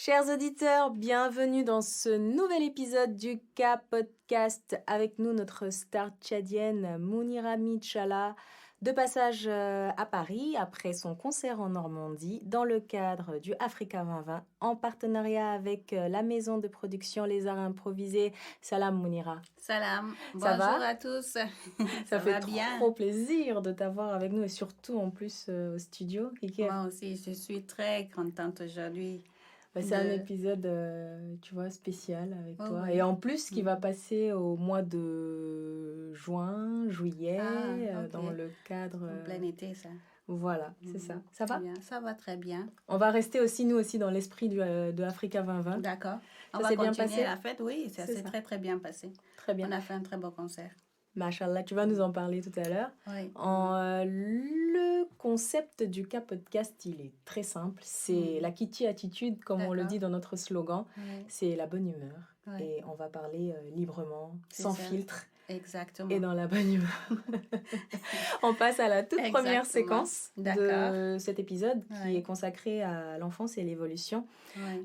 Chers auditeurs, bienvenue dans ce nouvel épisode du K Podcast. Avec nous, notre star tchadienne Mounira Michala, de passage à Paris après son concert en Normandie dans le cadre du Africa 2020 en partenariat avec la maison de production Les Arts Improvisés. Salam Mounira. Salam, Ça bonjour va à tous. Ça fait va bien. trop plaisir de t'avoir avec nous et surtout en plus au studio. Moi aussi, je suis très contente aujourd'hui. C'est un épisode, tu vois, spécial avec toi. Oui. Et en plus, qui va passer au mois de juin, juillet, okay. dans le cadre... En plein été, ça. Voilà, c'est ça. Ça va? Bien. Ça va très bien. On va rester aussi, nous aussi, dans l'esprit de Africa 2020. D'accord. Ça s'est bien passé? La fête, oui, ça s'est très très bien passé. Très bien. On a fait un très beau concert. Machallah, tu vas nous en parler tout à l'heure. Oui. Le concept du K Podcast, il est très simple. C'est la Kitty attitude, comme on le dit dans notre slogan. C'est la bonne humeur. Et on va parler librement, sans filtre. Exactement. Et dans la bonne humeur. On passe à la toute première séquence de cet épisode qui est consacré à l'enfance et l'évolution.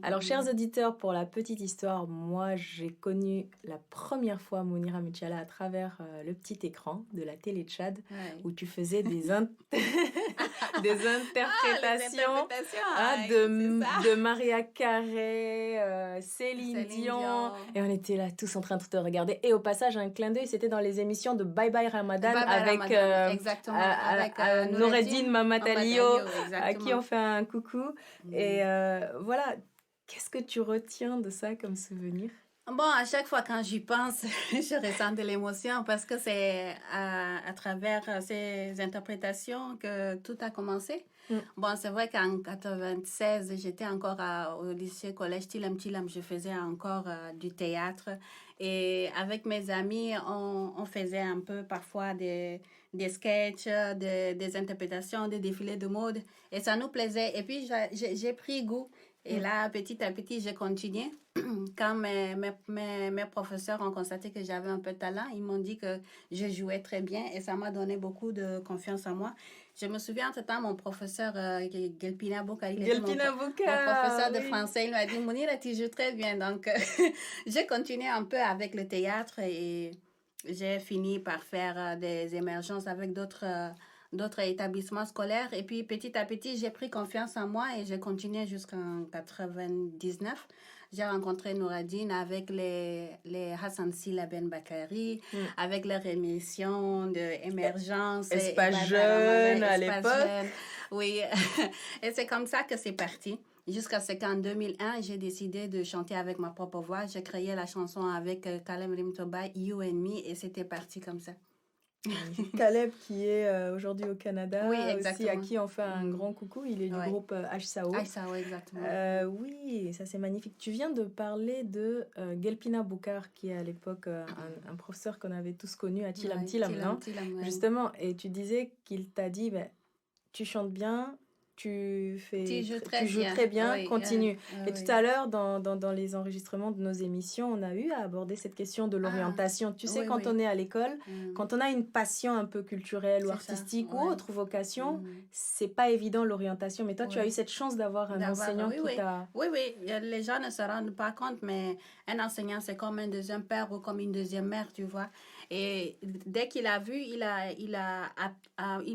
Alors, chers auditeurs, pour la petite histoire, moi, j'ai connu la première fois Mounira Michala à travers le petit écran de la télé Tchad où tu faisais des interprétations de Maria Carey, Céline Dion. Et on était là tous en train de te regarder. Et au passage, un clin d'œil, c'était dans les émissions de Bye Bye Ramadan avec Noureddine Mamatalio, à qui on fait un coucou. Et voilà, qu'est-ce que tu retiens de ça comme souvenir? Bon, à chaque fois quand j'y pense, je ressens de l'émotion parce que c'est à travers ces interprétations que tout a commencé. Bon, c'est vrai qu'en 96, j'étais encore au lycée collège Tilam, je faisais encore du théâtre. Et avec mes amis, on faisait un peu parfois des sketchs, des interprétations, des défilés de mode. Et ça nous plaisait. Et puis, j'ai pris goût. Et là, petit à petit, j'ai continué. Quand mes professeurs ont constaté que j'avais un peu de talent, ils m'ont dit que je jouais très bien et ça m'a donné beaucoup de confiance en moi. Je me souviens, entre-temps, mon professeur, Gelpina Boukari, mon professeur de français, il m'a dit, Mounira, tu joues très bien. Donc, j'ai continué un peu avec le théâtre et j'ai fini par faire des émergences avec d'autres établissements scolaires. Et puis, petit à petit, j'ai pris confiance en moi et j'ai continué jusqu'en 99. J'ai rencontré Noureddine avec les Hassan Silla Ben Bakari, avec leur émission d'Émergence. Espace Jeune à l'époque. Oui, et c'est comme ça que c'est parti. Jusqu'à ce qu'en 2001, j'ai décidé de chanter avec ma propre voix. J'ai créé la chanson avec Kalem Rimtoba, You and Me, et c'était parti comme ça. Caleb qui est aujourd'hui au Canada, aussi à qui on fait un grand coucou, il est du groupe HSAO. HSAO, exactement. Oui, ça c'est magnifique. Tu viens de parler de Gelpina Boukar qui est à l'époque un professeur qu'on avait tous connu à Tilam, non? Justement, et tu disais qu'il t'a dit, tu chantes bien, tu joues très bien, continue. Et tout à l'heure, dans les enregistrements de nos émissions, on a eu à aborder cette question de l'orientation. Tu sais, quand on est à l'école, quand on a une passion un peu culturelle ou artistique ou autre vocation, c'est pas évident l'orientation. Mais toi, tu as eu cette chance d'avoir un enseignant qui t'a... Oui, les gens ne se rendent pas compte, mais un enseignant, c'est comme un deuxième père ou comme une deuxième mère, tu vois. Et dès qu'il a vu, il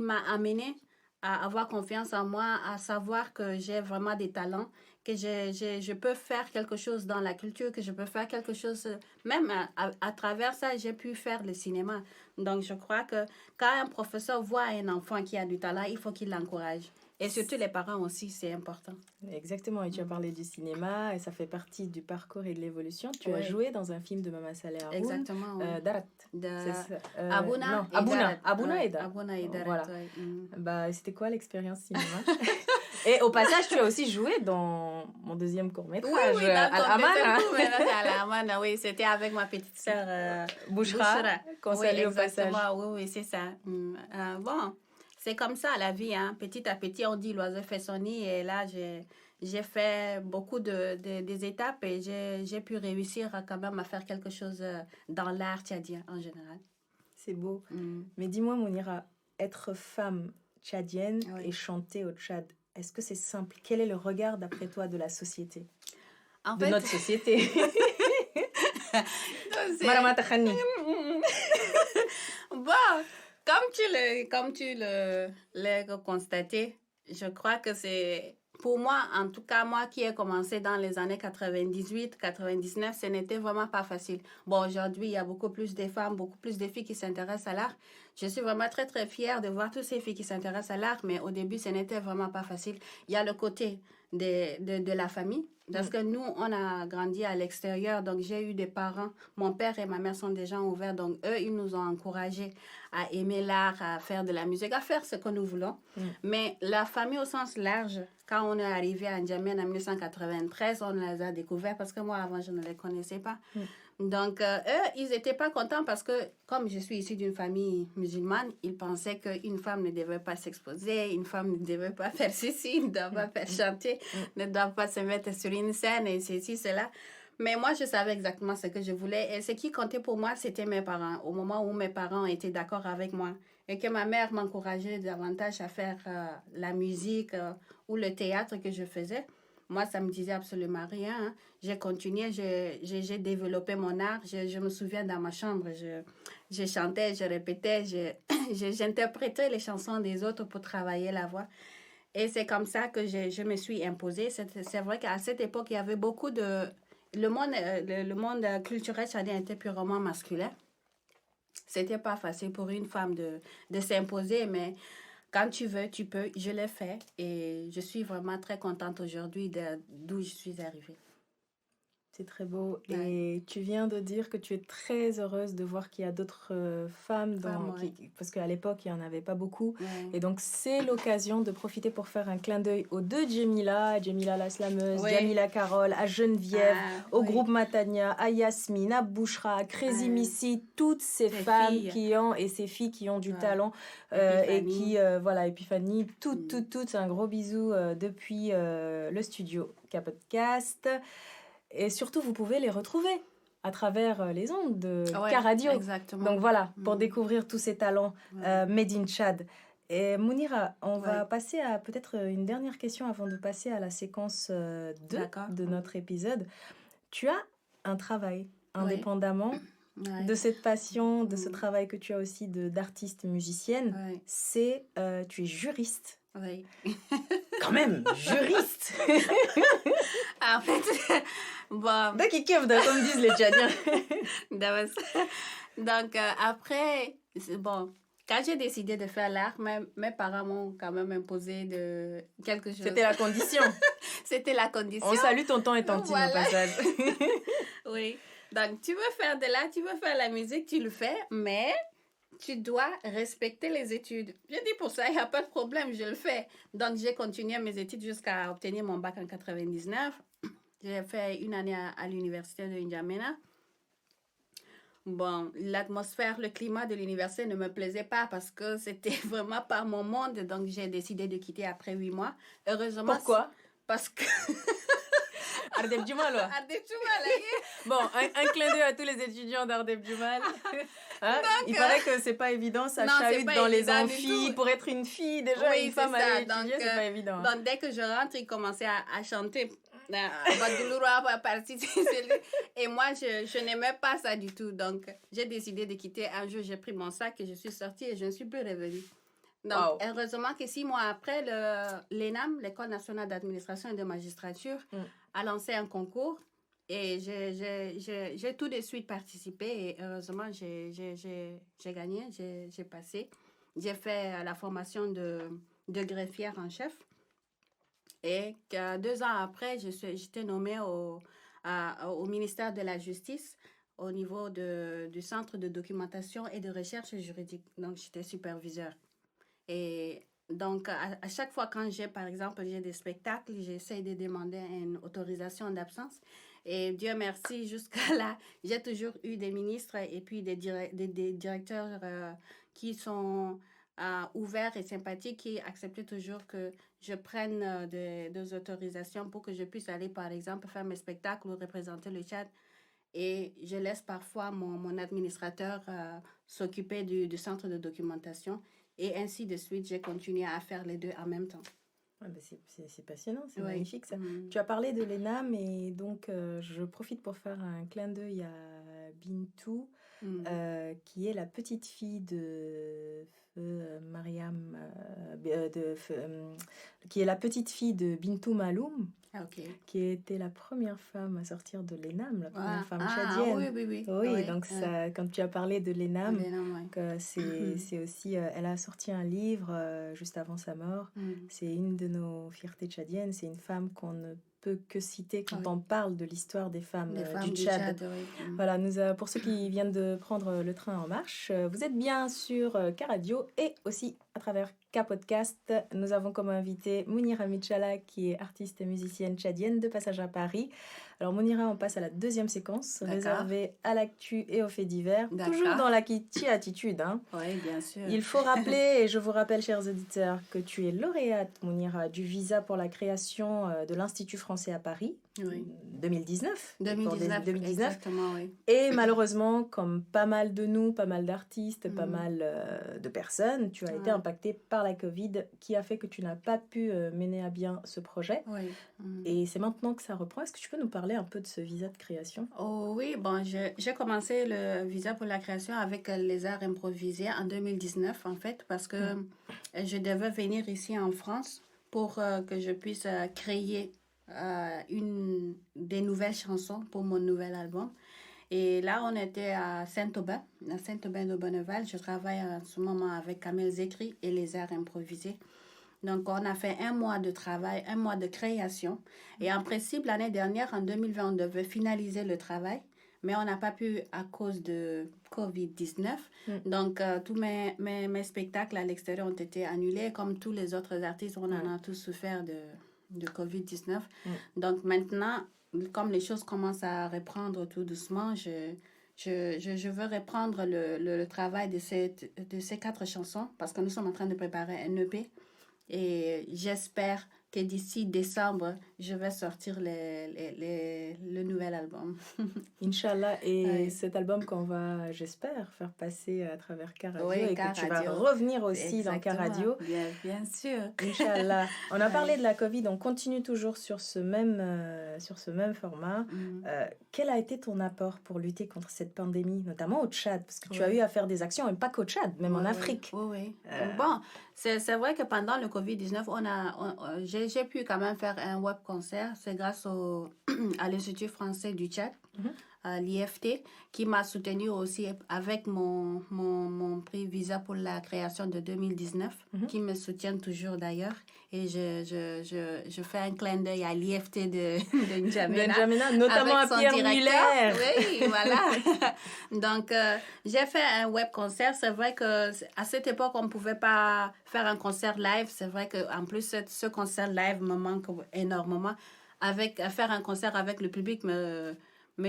m'a amené à avoir confiance en moi, à savoir que j'ai vraiment des talents, que je peux faire quelque chose dans la culture, que je peux faire quelque chose, même à travers ça, j'ai pu faire le cinéma. Donc, je crois que quand un professeur voit un enfant qui a du talent, il faut qu'il l'encourage. Et surtout les parents aussi, c'est important. Exactement, et tu as parlé du cinéma, et ça fait partie du parcours et de l'évolution. Tu as joué dans un film de Mama Saleh Haroun. Exactement. Darat. Abouna et Darat. Voilà. C'était quoi l'expérience cinéma? Et au passage, tu as aussi joué dans mon deuxième court-métrage, Al-Aman. Oui, c'était avec ma petite sœur Bouchra, qu'on salue au passage. Oui, c'est ça. Bon, c'est comme ça la vie, hein. Petit à petit, on dit l'oiseau fait son nid. Et là, j'ai fait beaucoup des étapes et j'ai pu réussir quand même à faire quelque chose dans l'art tchadien en général. C'est beau. Mais dis-moi, Mounira, être femme tchadienne et chanter au Tchad, est-ce que c'est simple? Quel est le regard, d'après toi, de la société? de notre société. Maramata Khani. Bon, comme tu l'as constaté, je crois que c'est, pour moi, en tout cas, moi qui ai commencé dans les années 98, 99, ce n'était vraiment pas facile. Bon, aujourd'hui, il y a beaucoup plus de femmes, beaucoup plus de filles qui s'intéressent à l'art. Je suis vraiment très, très fière de voir toutes ces filles qui s'intéressent à l'art, mais au début, ce n'était vraiment pas facile. Il y a le côté de la famille, parce que nous, on a grandi à l'extérieur, donc j'ai eu des parents, mon père et ma mère sont des gens ouverts, donc eux, ils nous ont encouragés à aimer l'art, à faire de la musique, à faire ce que nous voulons. Mais la famille au sens large, quand on est arrivé à N'Djamena en 1993, on les a découverts parce que moi, avant, je ne les connaissais pas. Donc, eux, ils n'étaient pas contents parce que, comme je suis issue d'une famille musulmane, ils pensaient qu'une femme ne devait pas s'exposer, une femme ne devait pas faire ceci, ne doit pas faire chanter, ne doit pas se mettre sur une scène et ceci, cela. Mais moi, je savais exactement ce que je voulais. Et ce qui comptait pour moi, c'était mes parents. Au moment où mes parents étaient d'accord avec moi et que ma mère m'encourageait davantage à faire la musique ou le théâtre que je faisais, moi, ça me disait absolument rien. Hein. J'ai continué, j'ai développé mon art. Je me souviens dans ma chambre, je chantais, je répétais, j'interprétais les chansons des autres pour travailler la voix. Et c'est comme ça que je me suis imposée. C'est vrai qu'à cette époque, il y avait beaucoup de... Le monde culturel tchadien était purement masculin. C'était pas facile pour une femme de s'imposer, mais... Quand tu veux, tu peux. Je l'ai fait et je suis vraiment très contente aujourd'hui d'où je suis arrivée. C'est très beau. Ouais. Et tu viens de dire que tu es très heureuse de voir qu'il y a d'autres femmes parce qu'à l'époque, il n'y en avait pas beaucoup. Ouais. Et donc, c'est l'occasion de profiter pour faire un clin d'œil aux deux Djemila la slameuse, ouais. Djamila Carole, à Geneviève, au groupe Matania, à Yasmine, à Bouchra, à Crazy Missy, toutes ces femmes et ces filles qui ont du talent et qui, Epiphanie, toutes, un gros bisou depuis le studio K-Podcast. Et surtout, vous pouvez les retrouver à travers les ondes de K-Radio. Exactement. Donc voilà, pour découvrir tous ces talents made in Tchad. Et Mounira, on va passer à peut-être une dernière question avant de passer à la séquence 2 de notre épisode. Tu as un travail indépendamment de cette passion, de ce travail que tu as aussi d'artiste musicienne. C'est, tu es juriste. Oui. Quand même, juriste. En fait, bon. Comme disent les Tchadiens. Donc, après, bon, quand j'ai décidé de faire l'art, mes parents m'ont quand même imposé quelque chose. C'était la condition. C'était la condition. On salue tonton et tantine au passage. Oui. Donc, tu veux faire de l'art, tu veux faire la musique, tu le fais, mais... tu dois respecter les études. Je dis pour ça, il n'y a pas de problème, je le fais. Donc, j'ai continué mes études jusqu'à obtenir mon bac en 99. J'ai fait une année à l'université de N'Djamena. Bon, l'atmosphère, le climat de l'université ne me plaisait pas parce que c'était vraiment pas mon monde. Donc, j'ai décidé de quitter après 8 mois. Heureusement. Pourquoi? Parce que... Ardeb Djumal, Bon, un clin d'œil à tous les étudiants d'Ardeb Djumal. Hein? Il paraît que c'est pas évident, ça chahute dans les amphis. Pour être une fille, déjà, une femme à étudier, c'est pas évident. Donc, dès que je rentre, ils commençaient à chanter. Et moi, je n'aimais pas ça du tout. Donc, j'ai décidé de quitter. Un jour, j'ai pris mon sac et je suis sortie et je ne suis plus revenue. Donc, heureusement que 6 mois après, l'ENAM, l'École nationale d'administration et de magistrature, a lancé un concours et j'ai tout de suite participé et heureusement, j'ai gagné, j'ai passé. J'ai fait la formation de greffière en chef et 2 ans après, j'étais nommée au ministère de la Justice au niveau du Centre de documentation et de recherche juridique. Donc, j'étais superviseur. Et donc, à chaque fois quand par exemple, j'ai des spectacles, j'essaie de demander une autorisation d'absence. Et Dieu merci, jusqu'à là, j'ai toujours eu des ministres et puis des directeurs qui sont ouverts et sympathiques, qui acceptaient toujours que je prenne des autorisations pour que je puisse aller, par exemple, faire mes spectacles ou représenter le Tchad. Et je laisse parfois mon administrateur s'occuper du centre de documentation. Et ainsi de suite, j'ai continué à faire les deux en même temps. Ouais, bah c'est passionnant, c'est magnifique ça. Tu as parlé de l'ENAM et donc je profite pour faire un clin d'œil à Bintou, qui est la petite fille de feu Mariam, qui est la petite fille de Bintou Maloum, qui était la première femme à sortir de l'ENAM, la première femme tchadienne. Oui, donc ça, quand tu as parlé de l'ENAM, c'est aussi, elle a sorti un livre juste avant sa mort. C'est une de nos fiertés tchadiennes. C'est une femme qu'on ne peut que citer quand on parle de l'histoire des femmes du Tchad. Voilà, pour ceux qui viennent de prendre le train en marche, vous êtes bien sur K-Radio et aussi à travers K-Podcast. Nous avons comme invité Mounira Michala, qui est artiste et musicienne tchadienne de passage à Paris. Alors Mounira, on passe à la deuxième séquence, réservée à l'actu et aux faits divers, toujours dans la Kitty attitude. Hein. Oui, bien sûr. Il faut rappeler, et je vous rappelle, chers auditeurs, que tu es lauréate, Mounira, du visa pour la création de l'Institut français à Paris, 2019. 2019, exactement, oui. Et malheureusement, comme pas mal de nous, pas mal d'artistes, pas mal de personnes, tu as été impactée par la Covid, qui a fait que tu n'as pas pu mener à bien ce projet. Et c'est maintenant que ça reprend. Est-ce que tu peux nous parler un peu de ce visa de création? Oh, oui, bon, j'ai commencé le visa pour la création avec les arts improvisés en 2019, en fait, parce que je devais venir ici en France pour que je puisse créer des nouvelles chansons pour mon nouvel album. Et là, on était à Saint-Aubin de Bonneval. Je travaille en ce moment avec Kamel Zekri et les arts improvisés. Donc, on a fait 1 mois de travail, 1 mois de création. Et en principe, l'année dernière, en 2020, on devait finaliser le travail, mais on n'a pas pu à cause de COVID-19. Donc, tous mes spectacles à l'extérieur ont été annulés. Comme tous les autres artistes, on en a tous souffert de COVID-19. Donc, maintenant, comme les choses commencent à reprendre tout doucement, je veux reprendre le travail de ces 4 chansons parce que nous sommes en train de préparer un EP. Et j'espère que d'ici décembre, je vais sortir le nouvel album. Inch'Allah. Et cet album qu'on va, j'espère, faire passer à travers K-Radio et que tu vas revenir aussi dans K-Radio. Bien sûr. Inch'Allah. On a parlé de la Covid, on continue toujours sur ce même format. Quel a été ton apport pour lutter contre cette pandémie, notamment au Tchad? Parce que tu as eu à faire des actions, et pas qu'au Tchad, même en Afrique. Oui. Bon, c'est vrai que pendant le COVID-19, j'ai pu quand même faire un web concert. C'est grâce à l'Institut français du Tchad, l'IFT, qui m'a soutenu aussi avec mon prix Visa pour la création de 2019, qui me soutient toujours d'ailleurs. Et je fais un clin d'œil à l'IFT de N'Djamena, notamment à Pierre Muller. Oui, voilà. Donc, j'ai fait un web concert. C'est vrai qu'à cette époque, on ne pouvait pas faire un concert live. C'est vrai qu'en plus, ce concert live me manque énormément. Faire un concert avec le public me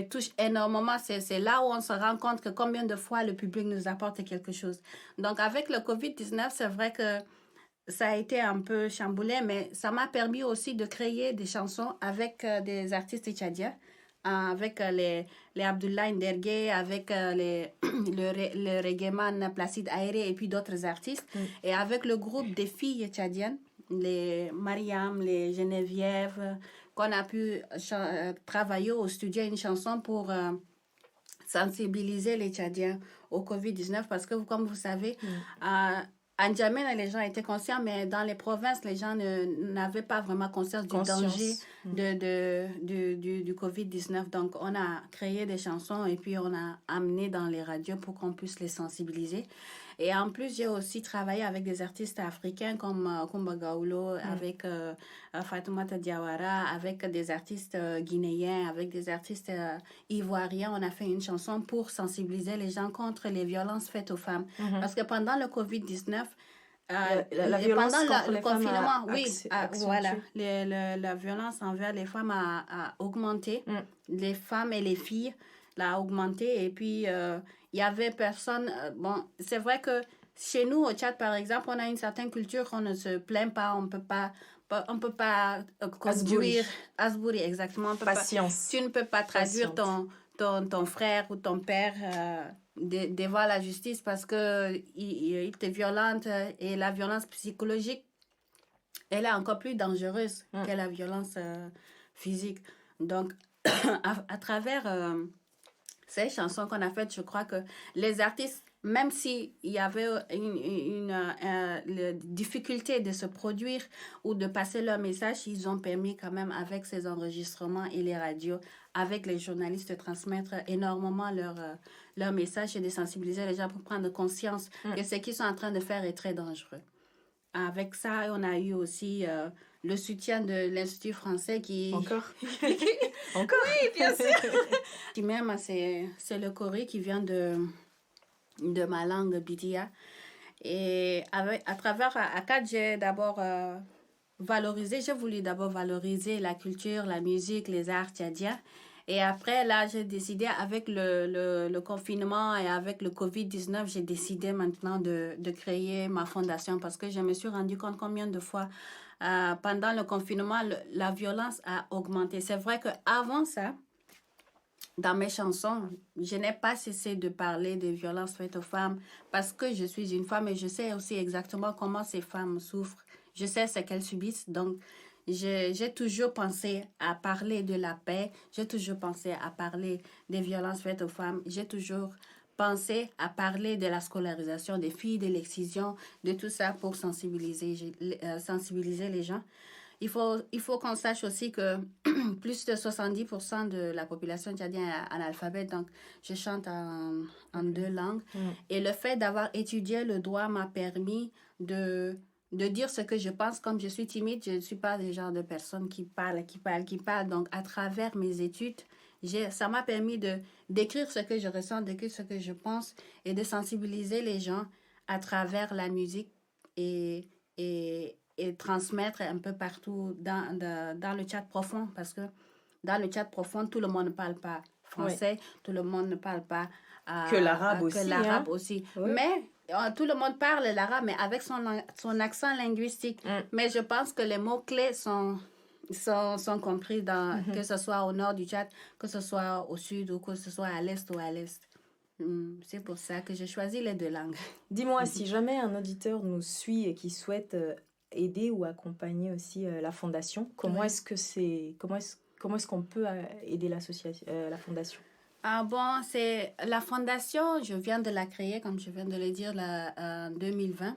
touche énormément. C'est là où on se rend compte que combien de fois le public nous apporte quelque chose. Donc, avec le COVID-19, c'est vrai que ça a été un peu chamboulé, mais ça m'a permis aussi de créer des chansons avec des artistes tchadiens, avec les Abdullah Ndergué, avec le reggaeman Placide Aéré et puis d'autres artistes. Et avec le groupe des filles tchadiennes, les Mariam, les Geneviève, qu'on a pu travailler au studio une chanson pour sensibiliser les Tchadiens au COVID-19 parce que, comme vous savez, à N'Djamena, les gens étaient conscients, mais dans les provinces, les gens n'avaient pas vraiment conscience du danger du COVID-19. Donc, on a créé des chansons et puis on a amené dans les radios pour qu'on puisse les sensibiliser. Et en plus, j'ai aussi travaillé avec des artistes africains comme Kumba Gawlo, avec Fatoumata Diawara, avec des artistes guinéens, avec des artistes ivoiriens. On a fait une chanson pour sensibiliser les gens contre les violences faites aux femmes. Parce que pendant le COVID-19, la violence pendant le confinement, voilà, la violence envers les femmes a augmenté. Les femmes et les filles l'a augmenté. Et puis, il y avait personne... bon, c'est vrai que chez nous, au Tchad, par exemple, on a une certaine culture, on ne se plaint pas, on peut pas conduire... Asbouri, exactement. Patience. Tu ne peux pas traduire ton frère ou ton père devant la justice parce qu'il te violente et la violence psychologique elle est encore plus dangereuse que la violence physique. Donc, à travers ces chansons qu'on a faites, je crois que les artistes, même s'il y avait une difficulté de se produire ou de passer leur message, ils ont permis quand même, avec ces enregistrements et les radios, avec les journalistes, de transmettre énormément leur message et de sensibiliser les gens pour prendre conscience que ce qu'ils sont en train de faire est très dangereux. Avec ça, on a eu aussi le soutien de l'Institut français qui... Encore Encore Oui, bien sûr. Puis même, c'est le Corée qui vient de ma langue Bidia. Et à travers ACAD, j'ai d'abord voulu d'abord valoriser la culture, la musique, les arts tchadiens. Et après, là, j'ai décidé, avec le confinement et avec le COVID-19, j'ai décidé maintenant de créer ma fondation parce que je me suis rendu compte combien de fois, pendant le confinement, la violence a augmenté. C'est vrai qu'avant ça, dans mes chansons, je n'ai pas cessé de parler de violences faites aux femmes parce que je suis une femme et je sais aussi exactement comment ces femmes souffrent. Je sais ce qu'elles subissent. Donc, j'ai toujours pensé à parler de la paix. J'ai toujours pensé à parler des violences faites aux femmes. J'ai toujours pensé à parler de la scolarisation des filles, de l'excision, de tout ça pour sensibiliser les gens. Il faut qu'on sache aussi que plus de 70% de la population tchadienne est analphabète. Donc, je chante en 2 langues. Et le fait d'avoir étudié le droit m'a permis de dire ce que je pense. Comme je suis timide, je ne suis pas le genre de personne qui parle. Donc, à travers mes études, ça m'a permis d'écrire ce que je ressens, d'écrire ce que je pense et de sensibiliser les gens à travers la musique et transmettre un peu partout dans le Tchad profond, parce que dans le Tchad profond, tout le monde ne parle pas français, tout le monde ne parle pas que l'arabe aussi. Oui. Mais tout le monde parle l'arabe, mais avec son accent linguistique. Mais je pense que les mots-clés sont compris que ce soit au nord du Tchad, que ce soit au sud ou que ce soit à l'est ou à l'est. C'est pour ça que j'ai choisi les 2 langues. Dis-moi, si jamais un auditeur nous suit et qui souhaite aider ou accompagner aussi la fondation, comment est-ce qu'on peut aider l'association, la fondation? C'est la fondation, je viens de la créer, comme je viens de le dire, en 2020,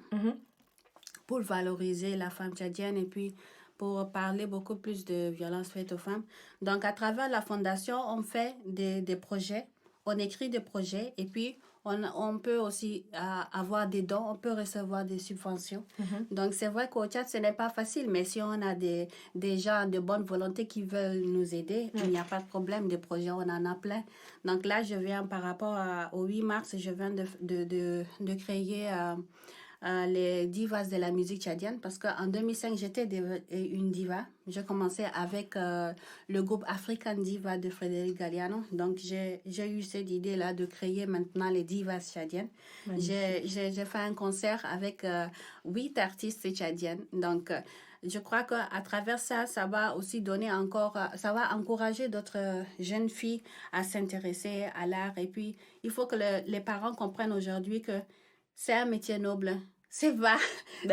pour valoriser la femme tchadienne et puis pour parler beaucoup plus de violences faites aux femmes. Donc, à travers la fondation, on fait des projets, on écrit des projets et puis on peut aussi avoir des dons, on peut recevoir des subventions. Donc, c'est vrai qu'au Tchad, ce n'est pas facile, mais si on a des gens de bonne volonté qui veulent nous aider, il n'y a pas de problème. Des projets, on en a plein. Donc là, je viens par rapport au 8 mars, je viens de créer les divas de la musique tchadienne parce qu'en 2005, j'étais une diva. J'ai commencé avec le groupe African Diva de Frédéric Galliano. Donc, j'ai eu cette idée-là de créer maintenant les divas tchadiennes. J'ai fait un concert avec 8 artistes tchadiennes. Donc, je crois qu'à travers ça, ça va aussi ça va encourager d'autres jeunes filles à s'intéresser à l'art. Et puis, il faut que les parents comprennent aujourd'hui que c'est un métier noble. C'est pas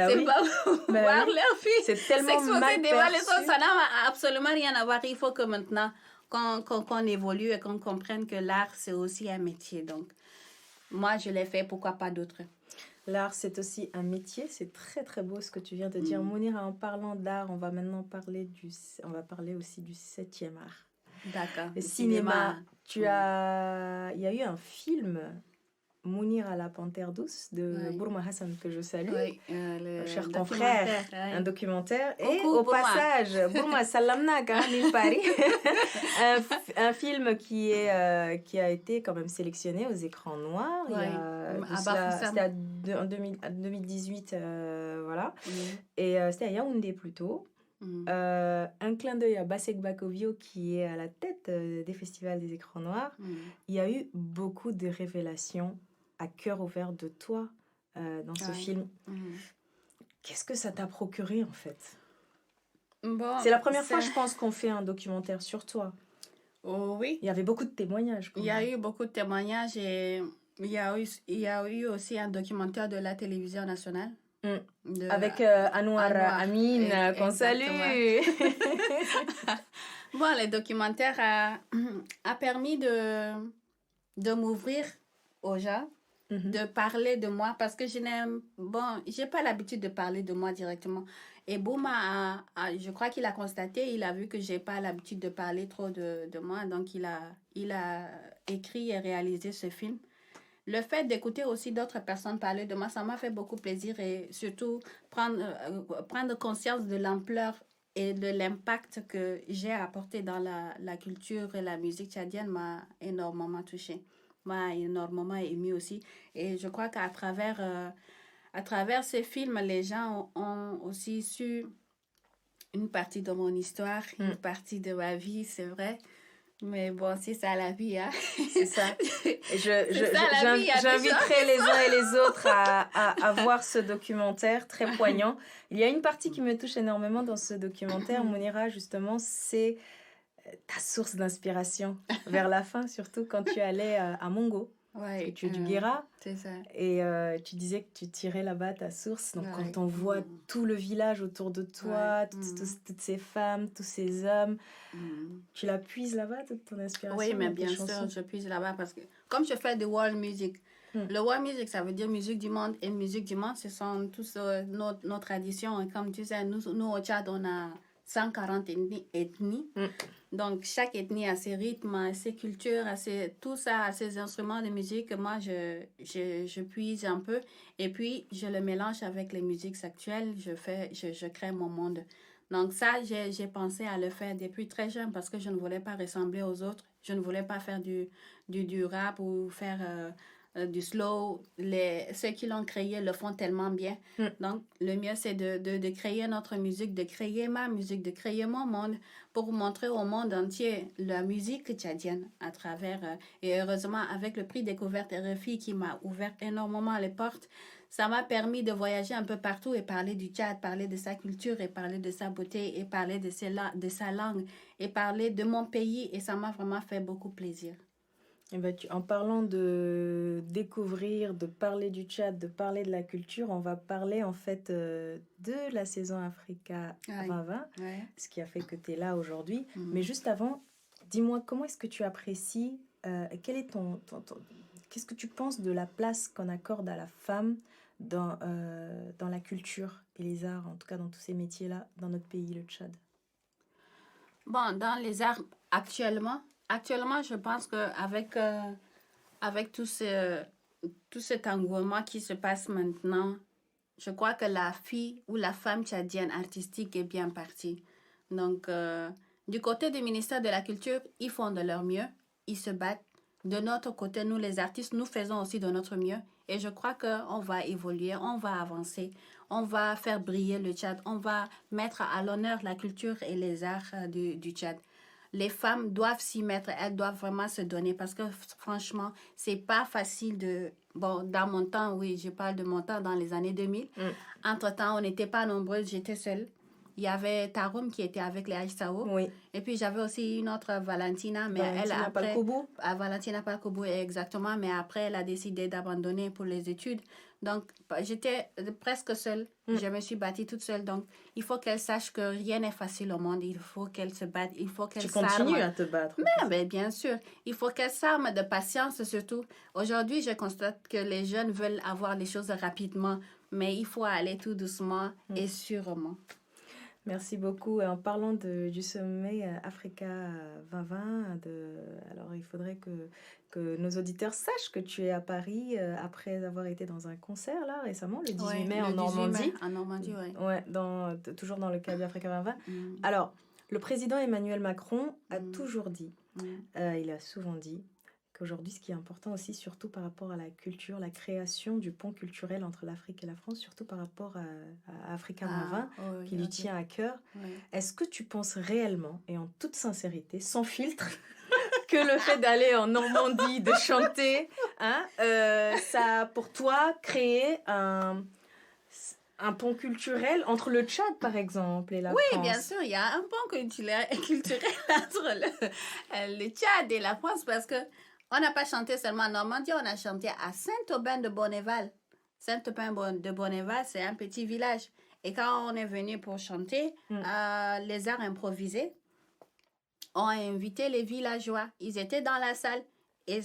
voir leur fille s'exposer devant les autres. Ça n'a absolument rien à voir. Il faut que maintenant, qu'on évolue et qu'on comprenne que l'art, c'est aussi un métier. Donc, moi, je l'ai fait. Pourquoi pas d'autres? L'art, c'est aussi un métier. C'est très, très beau ce que tu viens de dire. Mounira, en parlant d'art, on va maintenant parler aussi du 7e art. D'accord. Le cinéma. Il y a eu un film, Mounira la panthère douce, de Bourma Hassan, que je salue, cher confrère, un documentaire. Et au passage, Bourma Salamna, Paris, un film qui a été quand même sélectionné aux écrans noirs. C'était en 2018, voilà. Et c'était à Yaoundé plutôt. Un clin d'œil à Basek Bakovio qui est à la tête des festivals des écrans noirs. Il y a eu beaucoup de révélations à cœur ouvert de toi dans ce film. Qu'est-ce que ça t'a procuré en fait? C'est la première fois, je pense, qu'on fait un documentaire sur toi. Oh, oui. Il y avait beaucoup de témoignages. Il y a eu beaucoup de témoignages et il y a eu aussi un documentaire de la télévision nationale Avec Anouar Amin, qu'on salue. Bon, le documentaire a permis de m'ouvrir aux gens, de parler de moi, parce que j'ai pas l'habitude de parler de moi directement. Et Bouma, je crois qu'il a constaté, il a vu que j'ai pas l'habitude de parler trop de moi, donc il a écrit et réalisé ce film. Le fait d'écouter aussi d'autres personnes parler de moi, ça m'a fait beaucoup plaisir et surtout prendre conscience de l'ampleur et de l'impact que j'ai apporté dans la culture et la musique tchadienne m'a énormément touchée, m'a énormément émue aussi. Et je crois qu'à travers ces films, les gens ont aussi su une partie de mon histoire, une partie de ma vie, c'est vrai. Mais bon, c'est ça la vie, hein. C'est ça. J'inviterai les uns et les autres à voir ce documentaire très poignant. Il y a une partie qui me touche énormément dans ce documentaire, Mounira, justement, c'est ta source d'inspiration. Vers la fin, surtout quand tu allais à Mongo. Ouais, tu es du Guéra. C'est ça. Et tu disais que tu tirais là-bas ta source. Donc, quand on voit tout le village autour de toi, toutes ces femmes, tous ces hommes, tu la puises là-bas, toute ton inspiration? Oui, mais bien sûr, je puise là-bas parce que comme je fais de world music, le world music, ça veut dire musique du monde. Et musique du monde, ce sont tous nos traditions. Et comme tu sais, nous au Tchad, on a 140 ethnies. Donc, chaque ethnie a ses rythmes, a ses cultures, tout ça, a ses instruments de musique. Moi, je puise un peu. Et puis, je le mélange avec les musiques actuelles. Je crée mon monde. Donc, ça, j'ai pensé à le faire depuis très jeune parce que je ne voulais pas ressembler aux autres. Je ne voulais pas faire du rap ou faire du slow. Ceux qui l'ont créé le font tellement bien. Donc, le mieux, c'est de créer notre musique, de créer ma musique, de créer mon monde pour montrer au monde entier la musique tchadienne à travers... et heureusement, avec le prix Découverte RFI qui m'a ouvert énormément les portes, ça m'a permis de voyager un peu partout et parler du Tchad, parler de sa culture et parler de sa beauté et parler de sa langue et parler de mon pays. Et ça m'a vraiment fait beaucoup plaisir. Et ben, en parlant de découvrir, de parler du Tchad, de parler de la culture, on va parler en fait de la saison Africa 2020, ce qui a fait que tu es là aujourd'hui. Mais juste avant, dis-moi, comment est-ce que tu apprécies, qu'est-ce que tu penses de la place qu'on accorde à la femme dans la culture et les arts, en tout cas dans tous ces métiers-là, dans notre pays, le Tchad? Bon, dans les arts, actuellement, je pense qu'avec avec tout cet engouement qui se passe maintenant, je crois que la fille ou la femme tchadienne artistique est bien partie. Donc, du côté du ministère de la Culture, ils font de leur mieux, ils se battent. De notre côté, nous les artistes, nous faisons aussi de notre mieux. Et je crois qu'on va évoluer, on va avancer, on va faire briller le Tchad, on va mettre à l'honneur la culture et les arts du Tchad. Les femmes doivent s'y mettre, elles doivent vraiment se donner parce que franchement, c'est pas facile de... Bon, dans mon temps, oui, je parle de mon temps, dans les années 2000. Entre-temps, on n'était pas nombreuses, j'étais seule. Il y avait Taroum qui était avec les Aïssaou. Oui. Et puis, j'avais aussi une autre, Valentina. Mais Valentina Palkoubou. Valentina Palkoubou, exactement. Mais après, elle a décidé d'abandonner pour les études. Donc, j'étais presque seule. Je me suis battue toute seule. Donc, il faut qu'elle sache que rien n'est facile au monde. Il faut qu'elle se batte. Il faut qu'elle s'arme. Tu continues à te battre. Mais bien sûr. Il faut qu'elle s'arme de patience, surtout. Aujourd'hui, je constate que les jeunes veulent avoir les choses rapidement. Mais il faut aller tout doucement et sûrement. Merci beaucoup. En parlant du sommet Africa 2020, alors il faudrait que nos auditeurs sachent que tu es à Paris après avoir été dans un concert là récemment, le 18 mai en Normandie. En Normandie, oui. Ouais, toujours dans le cadre d'Africa 2020. Alors, le président Emmanuel Macron a toujours dit, il a souvent dit, qu'aujourd'hui, ce qui est important aussi, surtout par rapport à la culture, la création du pont culturel entre l'Afrique et la France, surtout par rapport à Africa 2020, qui lui tient à cœur. Est-ce que tu penses réellement, et en toute sincérité, sans filtre, que le fait d'aller en Normandie, de chanter, ça a pour toi créé un pont culturel entre le Tchad, par exemple, et la France? Oui, bien sûr, il y a un pont culturel entre le Tchad et la France, parce que on n'a pas chanté seulement en Normandie, on a chanté à Saint-Aubin de Bonneval. Saint-Aubin de Bonneval, c'est un petit village. Et quand on est venu pour chanter, les arts improvisés ont invité les villageois. Ils étaient dans la salle. Et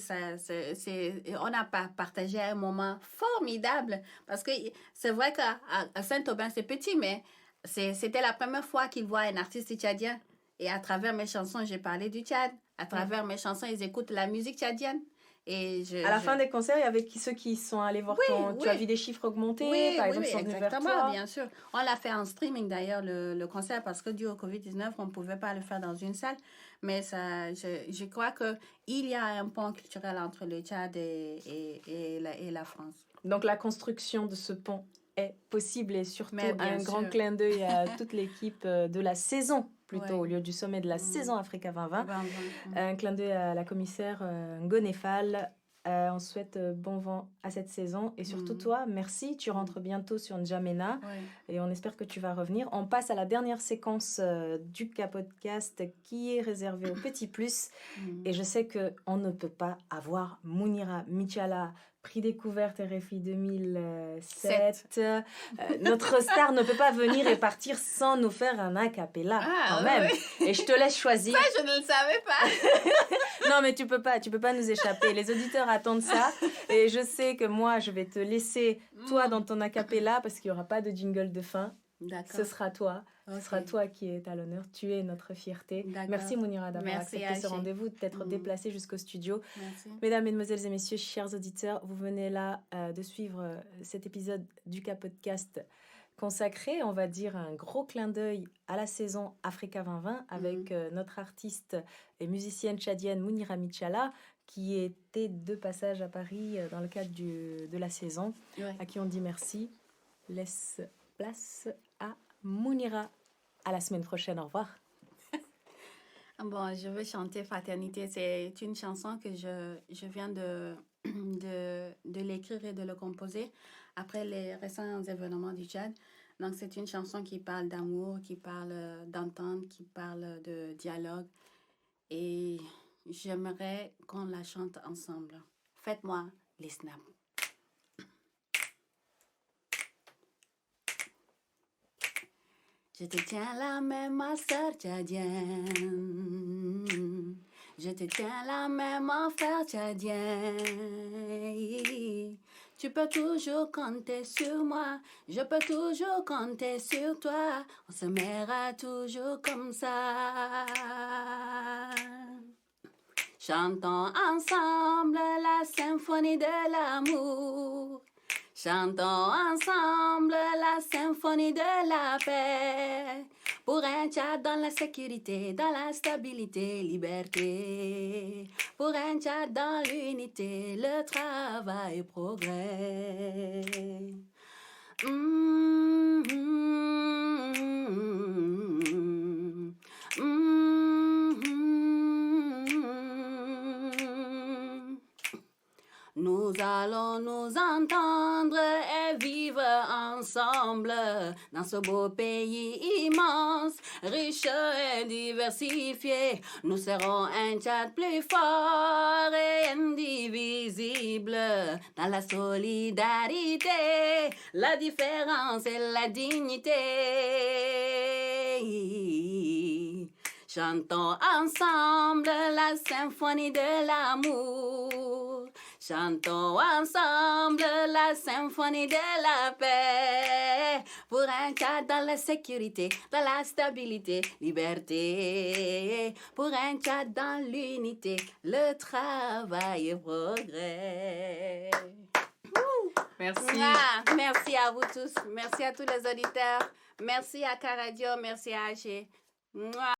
on a partagé un moment formidable. Parce que c'est vrai qu'à Saint-Aubin, c'est petit, mais c'était la première fois qu'ils voient un artiste tchadien. Et à travers mes chansons, j'ai parlé du Tchad. À travers mes chansons, ils écoutent la musique tchadienne. Et à la fin des concerts, il y avait ceux qui sont allés voir tu as vu des chiffres augmenter, par exemple, oui, exactement, bien sûr. On l'a fait en streaming d'ailleurs, le concert, parce que dû au COVID-19, on ne pouvait pas le faire dans une salle. Mais je crois qu'il y a un pont culturel entre le Tchad et la France. Donc la construction de ce pont est possible et surtout un grand clin d'œil à toute l'équipe de la saison, plutôt au lieu du sommet de la saison Africa 2020. Un clin d'œil à la commissaire Ngonefal. On souhaite bon vent à cette saison et surtout toi, merci. Tu rentres bientôt sur N'Djamena et on espère que tu vas revenir. On passe à la dernière séquence du K-Podcast qui est réservée aux petits plus et je sais qu'on ne peut pas avoir Mounira Michala, prix découverte RFI 2007. Notre star ne peut pas venir et partir sans nous faire un a cappella quand même. Oui. Et je te laisse choisir. Ça, je ne le savais pas. Non, mais tu peux pas nous échapper. Les auditeurs attendent ça. Et je sais que moi, je vais te laisser, toi, dans ton a cappella, parce qu'il n'y aura pas de jingle de fin. D'accord. Ce sera toi. Okay. Ce sera toi qui est à l'honneur. Tu es notre fierté. D'accord. Merci Mounira d'avoir accepté ce rendez-vous, de t'être déplacée jusqu'au studio. Merci. Mesdames, Mesdemoiselles et Messieurs, chers auditeurs, vous venez là de suivre cet épisode du K-Podcast consacré, on va dire, un gros clin d'œil à la saison Africa 2020 avec notre artiste et musicienne tchadienne Mounira Michala qui était de passage à Paris dans le cadre de la saison, à qui on dit merci. Laisse place à Mounira. À la semaine prochaine. Au revoir. Bon, je veux chanter Fraternité. C'est une chanson que je viens de l'écrire et de le composer après les récents événements du Tchad. Donc, c'est une chanson qui parle d'amour, qui parle d'entente, qui parle de dialogue. Et j'aimerais qu'on la chante ensemble. Faites-moi les snaps. Je te tiens la main, ma sœur tchadienne. Je te tiens la main, mon frère tchadien. Tu peux toujours compter sur moi. Je peux toujours compter sur toi. On s'aimera toujours comme ça. Chantons ensemble la symphonie de l'amour. Chantons ensemble la symphonie de la paix. Pour un Tchad dans la sécurité, dans la stabilité, liberté. Pour un Tchad dans l'unité, le travail, progrès. Nous allons nous entendre et vivre ensemble dans ce beau pays immense, riche et diversifié. Nous serons un Tchad plus fort et indivisible dans la solidarité, la différence et la dignité. Chantons ensemble la symphonie de l'amour. Chantons ensemble la symphonie de la paix. Pour un Tchad dans la sécurité, dans la stabilité, liberté. Pour un Tchad dans l'unité, le travail et progrès. Merci. Merci à vous tous. Merci à tous les auditeurs. Merci à K-Radio. Merci à H.